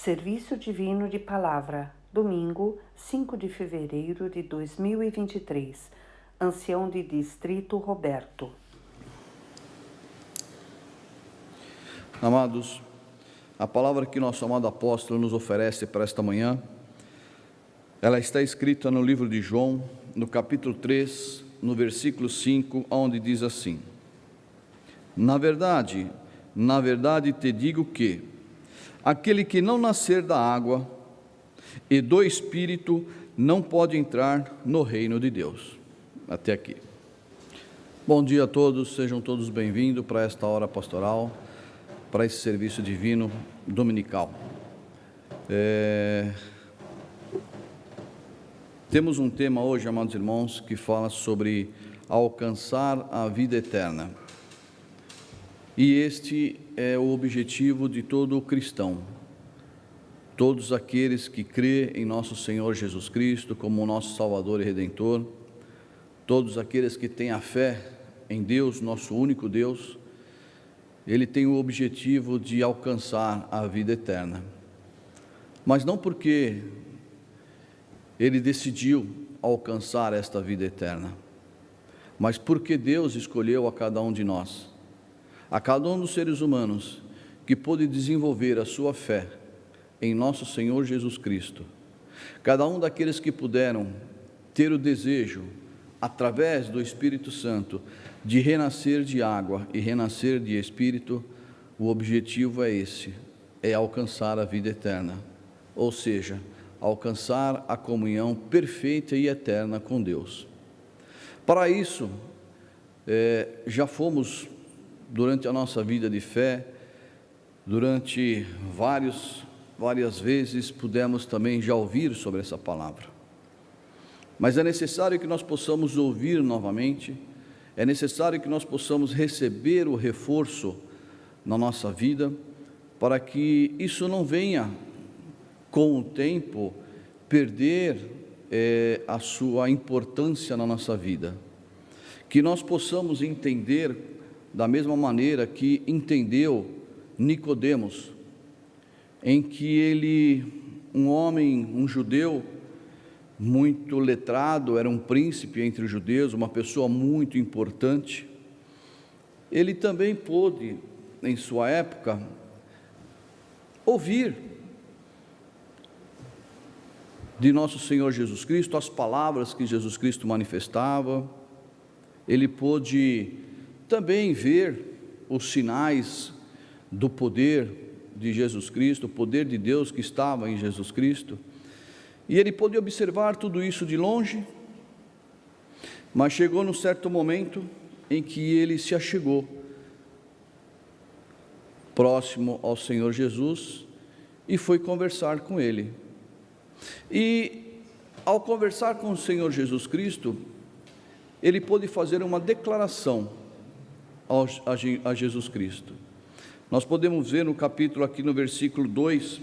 Serviço Divino de Palavra, domingo, 5 de fevereiro de 2023, Ancião de Distrito Roberto. Amados, a palavra que nosso amado apóstolo nos oferece para esta manhã, ela está escrita no livro de João, no capítulo 3, no versículo 5, onde diz assim: Na verdade te digo que aquele que não nascer da água e do Espírito não pode entrar no reino de Deus. Até aqui. Bom dia a todos, sejam todos bem-vindos para esta hora pastoral, para esse serviço divino dominical. Temos um tema hoje, amados irmãos, que fala sobre alcançar a vida eterna. E este é o objetivo de todo cristão. Todos aqueles que crêem em nosso Senhor Jesus Cristo como nosso Salvador e Redentor, todos aqueles que têm a fé em Deus, nosso único Deus, ele tem o objetivo de alcançar a vida eterna. Mas não porque ele decidiu alcançar esta vida eterna, mas porque Deus escolheu a cada um de nós, a cada um dos seres humanos que pôde desenvolver a sua fé em nosso Senhor Jesus Cristo, cada um daqueles que puderam ter o desejo, através do Espírito Santo, de renascer de água e renascer de Espírito, o objetivo é esse, é alcançar a vida eterna, ou seja, alcançar a comunhão perfeita e eterna com Deus. Para isso, já fomos, durante a nossa vida de fé, durante várias vezes, pudemos também já ouvir sobre essa palavra. Mas é necessário que nós possamos ouvir novamente, é necessário que nós possamos receber o reforço na nossa vida, para que isso não venha, com o tempo, perder a sua importância na nossa vida. Que nós possamos entender da mesma maneira que entendeu Nicodemos, em que ele, um homem, um judeu, muito letrado, era um príncipe entre os judeus, uma pessoa muito importante, ele também pôde, em sua época, ouvir de nosso Senhor Jesus Cristo as palavras que Jesus Cristo manifestava. Ele pôde também ver os sinais do poder de Jesus Cristo, o poder de Deus que estava em Jesus Cristo, e ele pôde observar tudo isso de longe, mas chegou num certo momento em que ele se achegou próximo ao Senhor Jesus e foi conversar com ele. E ao conversar com o Senhor Jesus Cristo, ele pôde fazer uma declaração a Jesus Cristo. Nós podemos ver no capítulo, aqui no versículo 2,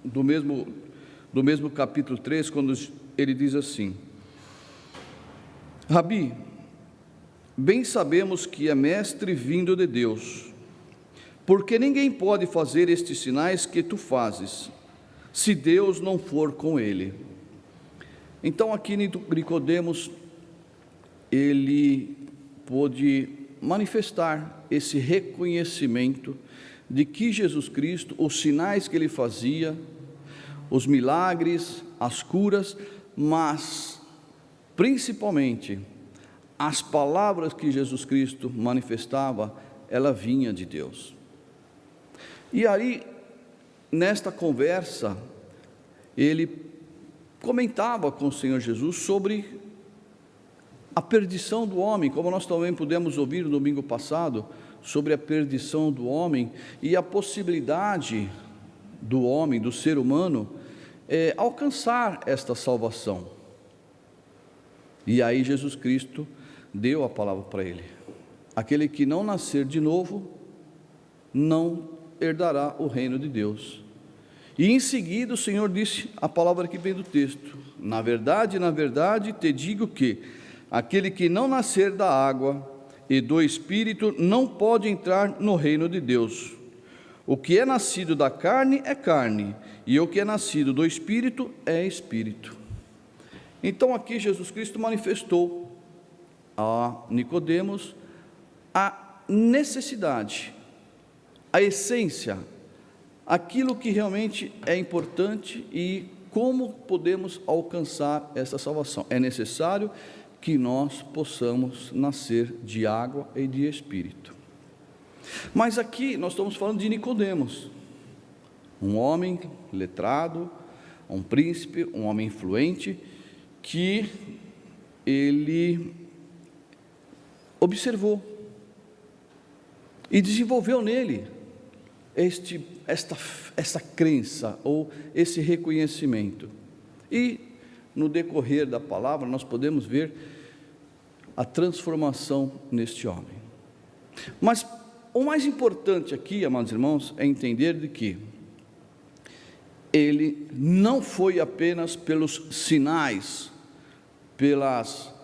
do mesmo capítulo 3, quando ele diz assim: Rabi, bem sabemos que é mestre vindo de Deus, porque ninguém pode fazer estes sinais que tu fazes, se Deus não for com ele. Então aqui Nicodemos, ele pôde manifestar esse reconhecimento de que Jesus Cristo, os sinais que ele fazia, os milagres, as curas, mas principalmente as palavras que Jesus Cristo manifestava, ela vinha de Deus. E aí, nesta conversa, ele comentava com o Senhor Jesus sobre a perdição do homem, como nós também pudemos ouvir no domingo passado, sobre a perdição do homem e a possibilidade do homem, do ser humano, alcançar esta salvação. E aí Jesus Cristo deu a palavra para ele: aquele que não nascer de novo, não herdará o reino de Deus. E em seguida o Senhor disse a palavra que vem do texto: na verdade te digo que aquele que não nascer da água e do Espírito não pode entrar no reino de Deus. O que é nascido da carne é carne, e o que é nascido do Espírito é Espírito. Então aqui Jesus Cristo manifestou a Nicodemos a necessidade, a essência, aquilo que realmente é importante e como podemos alcançar essa salvação. É necessário que nós possamos nascer de água e de Espírito. Mas aqui nós estamos falando de Nicodemos, um homem letrado, um príncipe, um homem influente, que ele observou e desenvolveu nele esta crença ou esse reconhecimento. E no decorrer da palavra nós podemos ver a transformação neste homem. Mas o mais importante aqui, amados irmãos, é entender de que ele não foi apenas pelos sinais, pelas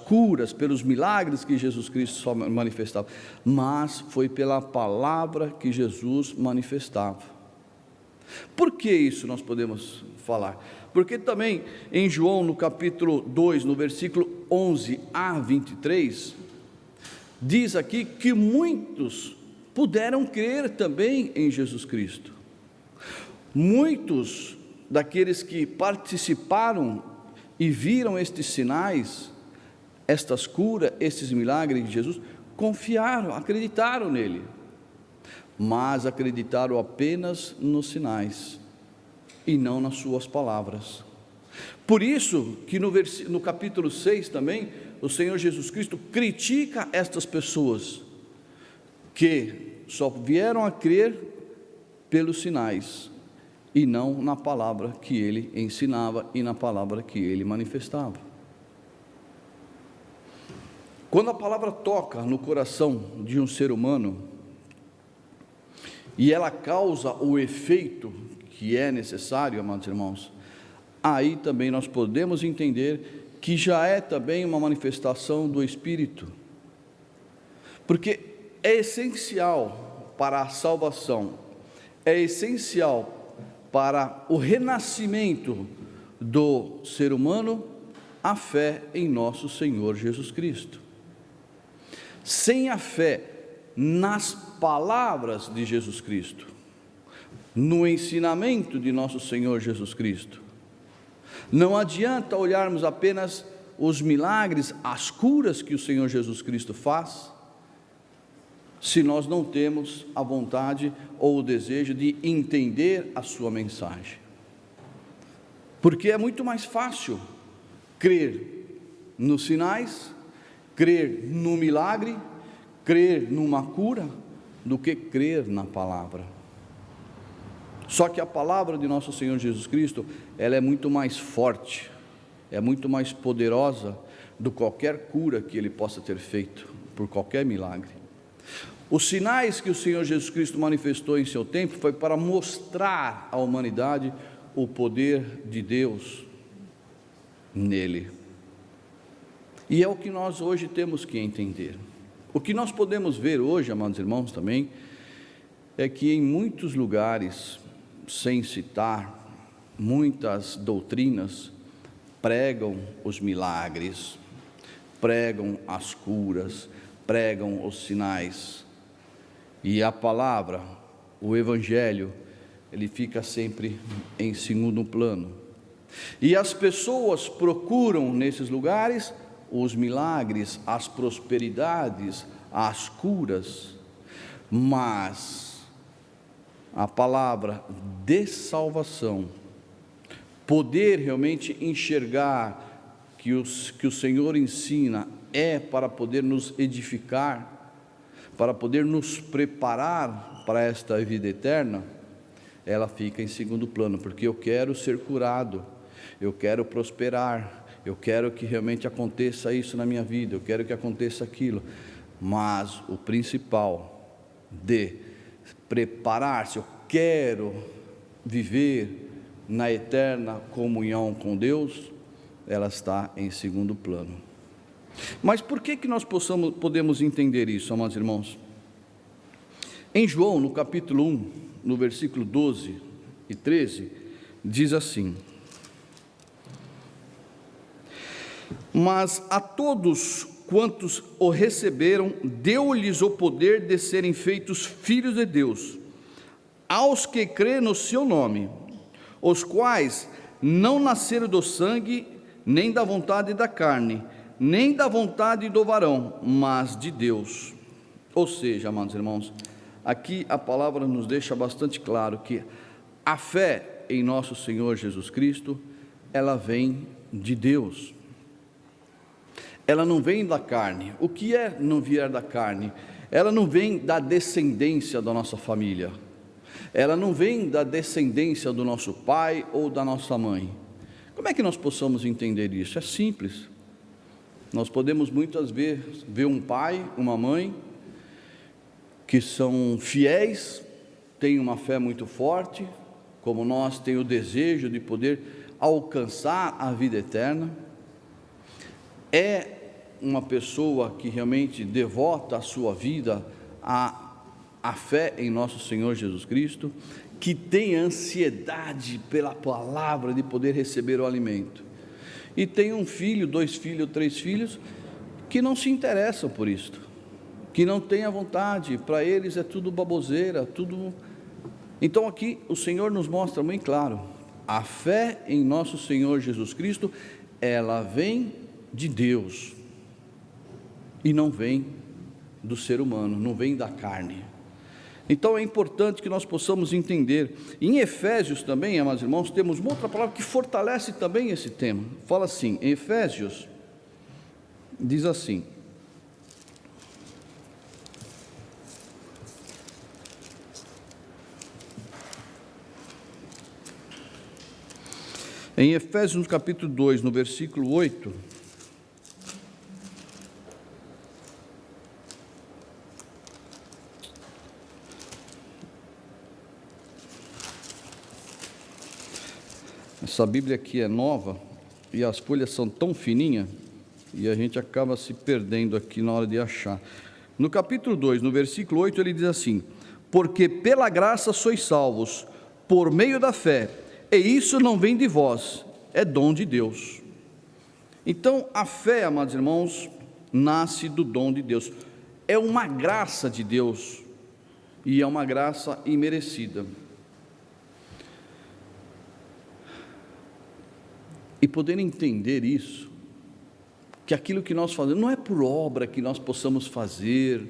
curas, pelos milagres que Jesus Cristo só manifestava, mas foi pela palavra que Jesus manifestava. Por que isso nós podemos falar? Porque também em João, no capítulo 2, no versículo 11 a 23, diz aqui que muitos puderam crer também em Jesus Cristo. Muitos daqueles que participaram e viram estes sinais, estas curas, estes milagres de Jesus, confiaram, acreditaram nele, mas acreditaram apenas nos sinais e não nas suas palavras. Por isso que no capítulo 6 também, o Senhor Jesus Cristo critica estas pessoas que só vieram a crer pelos sinais e não na palavra que ele ensinava e na palavra que ele manifestava. Quando a palavra toca no coração de um ser humano e ela causa o efeito que é necessário, amados irmãos, aí também nós podemos entender que já é também uma manifestação do Espírito, porque é essencial para a salvação, é essencial para o renascimento do ser humano a fé em nosso Senhor Jesus Cristo. Sem a fé nas palavras de Jesus Cristo, no ensinamento de nosso Senhor Jesus Cristo, não adianta olharmos apenas os milagres, as curas que o Senhor Jesus Cristo faz, se nós não temos a vontade ou o desejo de entender a sua mensagem. Porque é muito mais fácil crer nos sinais, crer no milagre, crer numa cura, do que crer na palavra. Só que a palavra de nosso Senhor Jesus Cristo, ela é muito mais forte, é muito mais poderosa do que qualquer cura que Ele possa ter feito, por qualquer milagre. Os sinais que o Senhor Jesus Cristo manifestou em seu tempo foi para mostrar à humanidade o poder de Deus nele. E é o que nós hoje temos que entender. O que nós podemos ver hoje, amados irmãos, também, é que em muitos lugares, sem citar muitas doutrinas, pregam os milagres, pregam as curas, pregam os sinais, e a palavra, o Evangelho, ele fica sempre em segundo plano. E as pessoas procuram nesses lugares os milagres, as prosperidades, as curas, mas a palavra de salvação, poder realmente enxergar que o Senhor ensina é para poder nos edificar, para poder nos preparar para esta vida eterna, ela fica em segundo plano, porque eu quero ser curado, eu quero prosperar, eu quero que realmente aconteça isso na minha vida, eu quero que aconteça aquilo, mas o principal de preparar-se, eu quero viver na eterna comunhão com Deus, ela está em segundo plano. Mas por que nós podemos entender isso, amados irmãos? Em João, no capítulo 1, no versículo 12, e 13, diz assim: mas a todos quantos o receberam, deu-lhes o poder de serem feitos filhos de Deus, aos que crêem no seu nome, os quais não nasceram do sangue, nem da vontade da carne, nem da vontade do varão, mas de Deus. Ou seja, amados irmãos, aqui a palavra nos deixa bastante claro que a fé em nosso Senhor Jesus Cristo, ela vem de Deus. Ela não vem da carne. O que é não vier da carne? Ela não vem da descendência da nossa família. Ela não vem da descendência do nosso pai ou da nossa mãe. Como é que nós possamos entender isso? É simples. Nós podemos muitas vezes ver um pai, uma mãe, que são fiéis, têm uma fé muito forte, como nós, têm o desejo de poder alcançar a vida eterna. É uma pessoa que realmente devota a sua vida à fé em nosso Senhor Jesus Cristo, que tem ansiedade pela palavra de poder receber o alimento. E tem um filho, 2 filhos, 3 filhos, que não se interessam por isto, que não têm a vontade, para eles é tudo baboseira, tudo... Então aqui o Senhor nos mostra bem claro, a fé em nosso Senhor Jesus Cristo, ela vem de Deus, e não vem do ser humano, não vem da carne. Então é importante que nós possamos entender. Em Efésios também, amados irmãos, temos uma outra palavra que fortalece também esse tema. Fala assim, em Efésios, diz assim: em Efésios, no capítulo 2, no versículo 8, essa Bíblia aqui é nova e as folhas são tão fininhas e a gente acaba se perdendo aqui na hora de achar. No capítulo 2, no versículo 8, ele diz assim: porque pela graça sois salvos, por meio da fé, e isso não vem de vós, é dom de Deus. Então a fé, amados irmãos, nasce do dom de Deus, é uma graça de Deus, e é uma graça imerecida. E poder entender isso, que aquilo que nós fazemos, não é por obra que nós possamos fazer,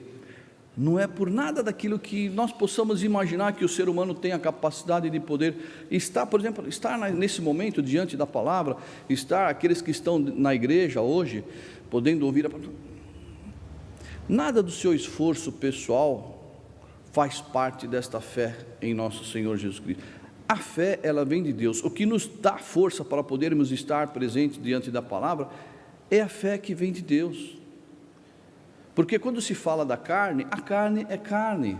não é por nada daquilo que nós possamos imaginar que o ser humano tem a capacidade de poder estar, por exemplo, estar nesse momento diante da palavra, estar aqueles que estão na igreja hoje, podendo ouvir a palavra. Nada do seu esforço pessoal faz parte desta fé em nosso Senhor Jesus Cristo. A fé, ela vem de Deus. O que nos dá força para podermos estar presentes diante da palavra é a fé que vem de Deus. Porque quando se fala da carne, a carne é carne.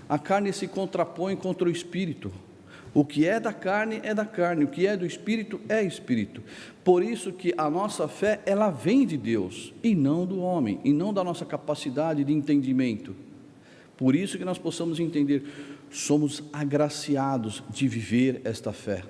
A carne se contrapõe contra o espírito. O que é da carne é da carne, o que é do espírito é espírito. Por isso que a nossa fé, ela vem de Deus e não do homem, e não da nossa capacidade de entendimento. Por isso que nós possamos entender, somos agraciados de viver esta fé,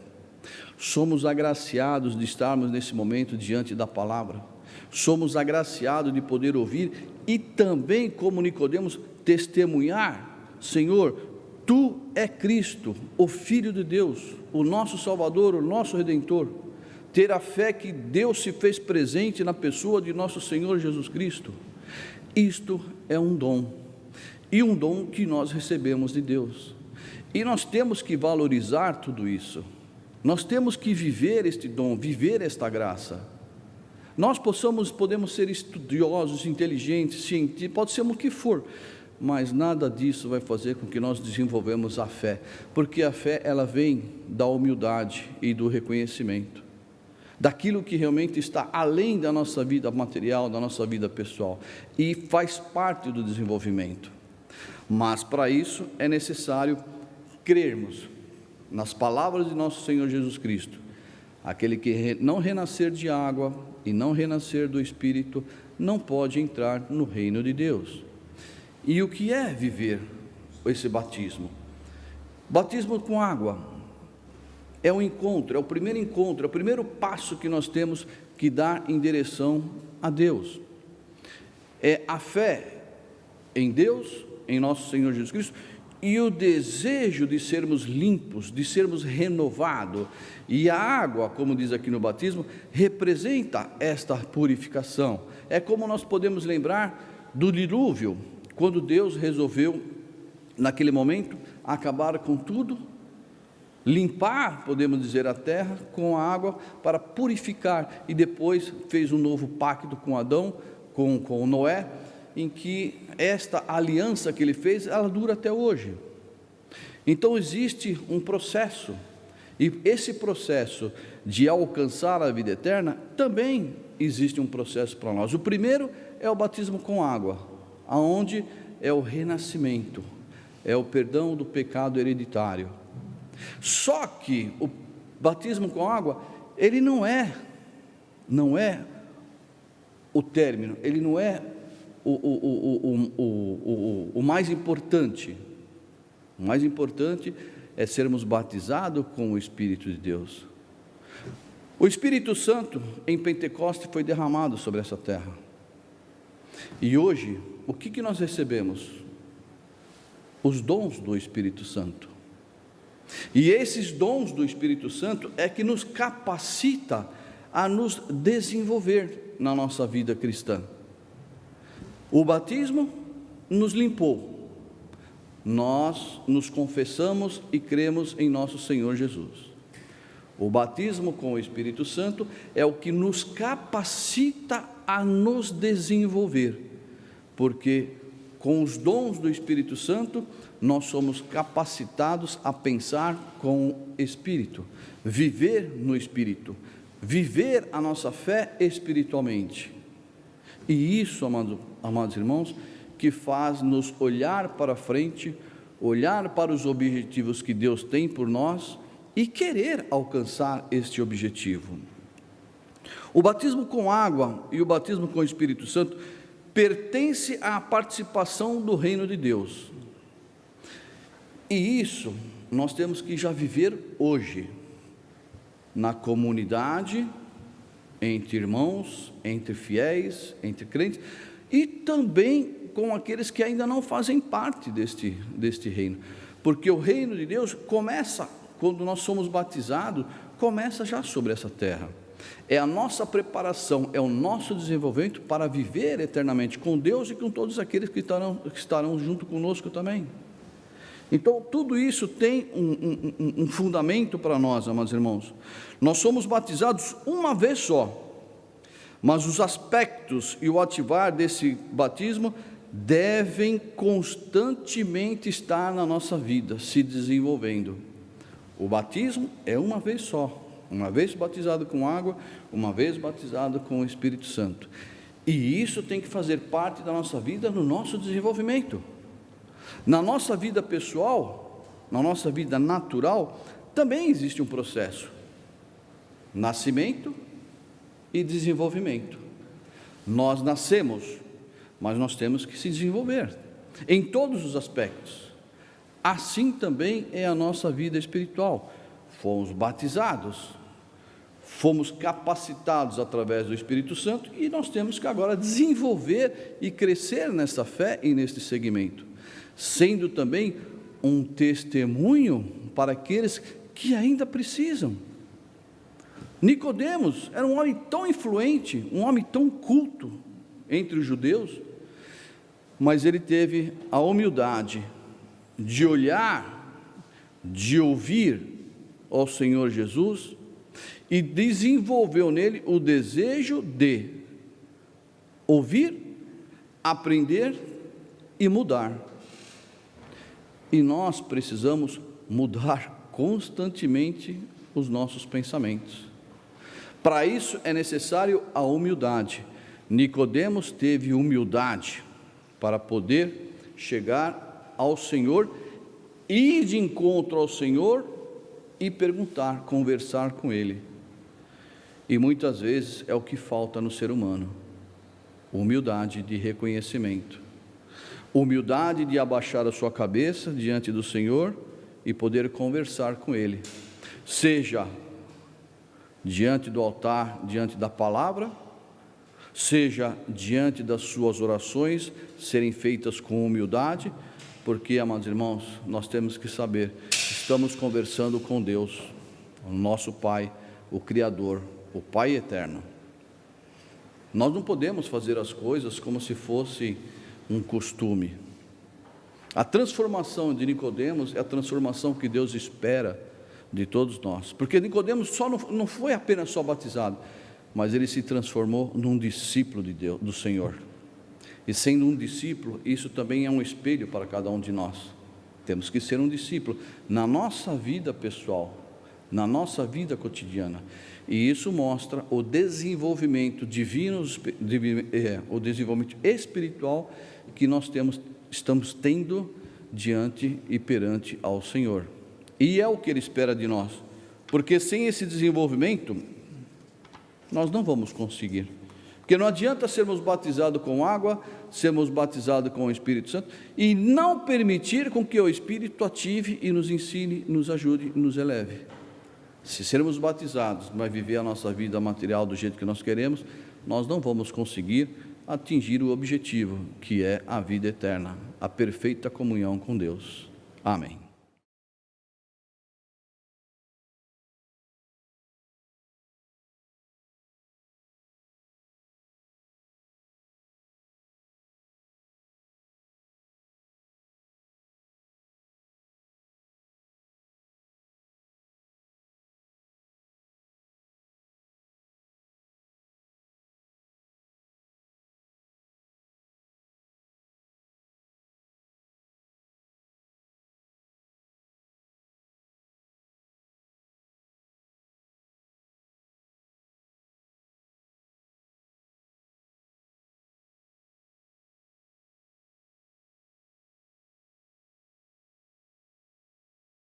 somos agraciados de estarmos nesse momento diante da palavra, somos agraciados de poder ouvir e também, como Nicodemos, testemunhar: Senhor, Tu é Cristo, o Filho de Deus, o nosso Salvador, o nosso Redentor. Ter a fé que Deus se fez presente na pessoa de nosso Senhor Jesus Cristo. Isto é um dom, e um dom que nós recebemos de Deus, e nós temos que valorizar tudo isso, nós temos que viver este dom, viver esta graça. Nós podemos ser estudiosos, inteligentes, cientistas, pode ser o que for, mas nada disso vai fazer com que nós desenvolvemos a fé, porque a fé, ela vem da humildade e do reconhecimento, daquilo que realmente está além da nossa vida material, da nossa vida pessoal, e faz parte do desenvolvimento. Mas para isso é necessário crermos nas palavras de nosso Senhor Jesus Cristo: aquele que não renascer de água e não renascer do Espírito não pode entrar no reino de Deus. E o que é viver esse batismo? Batismo com água é o encontro, é o primeiro passo que nós temos que dar em direção a Deus. É a fé em Deus, em nosso Senhor Jesus Cristo, e o desejo de sermos limpos, de sermos renovados. E a água, como diz aqui no batismo, representa esta purificação. É como nós podemos lembrar do dilúvio, quando Deus resolveu, naquele momento, acabar com tudo, limpar, podemos dizer, a terra com a água para purificar, e depois fez um novo pacto com Adão, com Noé, em que esta aliança que ele fez, ela dura até hoje. Então existe um processo, e esse processo de alcançar a vida eterna, também existe um processo para nós. O primeiro é o batismo com água, aonde é o renascimento, é o perdão do pecado hereditário. Só que o batismo com água, ele não é o término, ele não é o mais importante. O mais importante é sermos batizados com o Espírito de Deus. O Espírito Santo em Pentecostes foi derramado sobre essa terra, e hoje o que nós recebemos? Os dons do Espírito Santo. E esses dons do Espírito Santo é que nos capacita a nos desenvolver na nossa vida cristã. O batismo nos limpou, nós nos confessamos e cremos em nosso Senhor Jesus. O batismo com o Espírito Santo é o que nos capacita a nos desenvolver, porque com os dons do Espírito Santo nós somos capacitados a pensar com o Espírito, viver no Espírito, viver a nossa fé espiritualmente. E isso, amados irmãos, que faz nos olhar para frente, olhar para os objetivos que Deus tem por nós e querer alcançar este objetivo. O batismo com água e o batismo com o Espírito Santo pertence à participação do reino de Deus. E isso nós temos que já viver hoje, na comunidade, entre irmãos, entre fiéis, entre crentes, e também com aqueles que ainda não fazem parte deste reino, porque o reino de Deus começa, quando nós somos batizados, começa já sobre essa terra. É a nossa preparação, é o nosso desenvolvimento para viver eternamente com Deus e com todos aqueles que estarão junto conosco também. Então tudo isso tem um fundamento para nós, amados irmãos. Nós somos batizados uma vez só, mas os aspectos e o ativar desse batismo devem constantemente estar na nossa vida, se desenvolvendo. O batismo é uma vez só, uma vez batizado com água, uma vez batizado com o Espírito Santo, e isso tem que fazer parte da nossa vida, no nosso desenvolvimento. Na nossa vida pessoal, na nossa vida natural, também existe um processo: nascimento e desenvolvimento. Nós nascemos, mas nós temos que se desenvolver em todos os aspectos. Assim também é a nossa vida espiritual. Fomos batizados, fomos capacitados através do Espírito Santo, e nós temos que agora desenvolver e crescer nessa fé e neste segmento, sendo também um testemunho para aqueles que ainda precisam. Nicodemos era um homem tão influente, um homem tão culto entre os judeus, mas ele teve a humildade de olhar, de ouvir ao Senhor Jesus, e desenvolveu nele o desejo de ouvir, aprender e mudar. E nós precisamos mudar constantemente os nossos pensamentos. Para isso é necessário a humildade. Nicodemos teve humildade para poder chegar ao Senhor, ir de encontro ao Senhor e perguntar, conversar com Ele. E muitas vezes é o que falta no ser humano: humildade de reconhecimento, humildade de abaixar a sua cabeça diante do Senhor e poder conversar com Ele, seja diante do altar, diante da palavra, seja diante das suas orações serem feitas com humildade, porque, amados irmãos, nós temos que saber, estamos conversando com Deus, o nosso Pai, o Criador, o Pai eterno. Nós não podemos fazer as coisas como se fosse um costume. A transformação de Nicodemos é a transformação que Deus espera de todos nós, porque Nicodemos não foi apenas só batizado, mas ele se transformou num discípulo de Deus, do Senhor. E sendo um discípulo, isso também é um espelho para cada um de nós. Temos que ser um discípulo na nossa vida pessoal, na nossa vida cotidiana. E isso mostra o desenvolvimento divino, o desenvolvimento espiritual que nós estamos tendo diante e perante ao Senhor. E é o que Ele espera de nós, porque sem esse desenvolvimento, nós não vamos conseguir. Porque não adianta sermos batizados com água, sermos batizados com o Espírito Santo, e não permitir com que o Espírito ative e nos ensine, nos ajude e nos eleve. Se sermos batizados, mas viver a nossa vida material do jeito que nós queremos, nós não vamos conseguir atingir o objetivo, que é a vida eterna, a perfeita comunhão com Deus. Amém.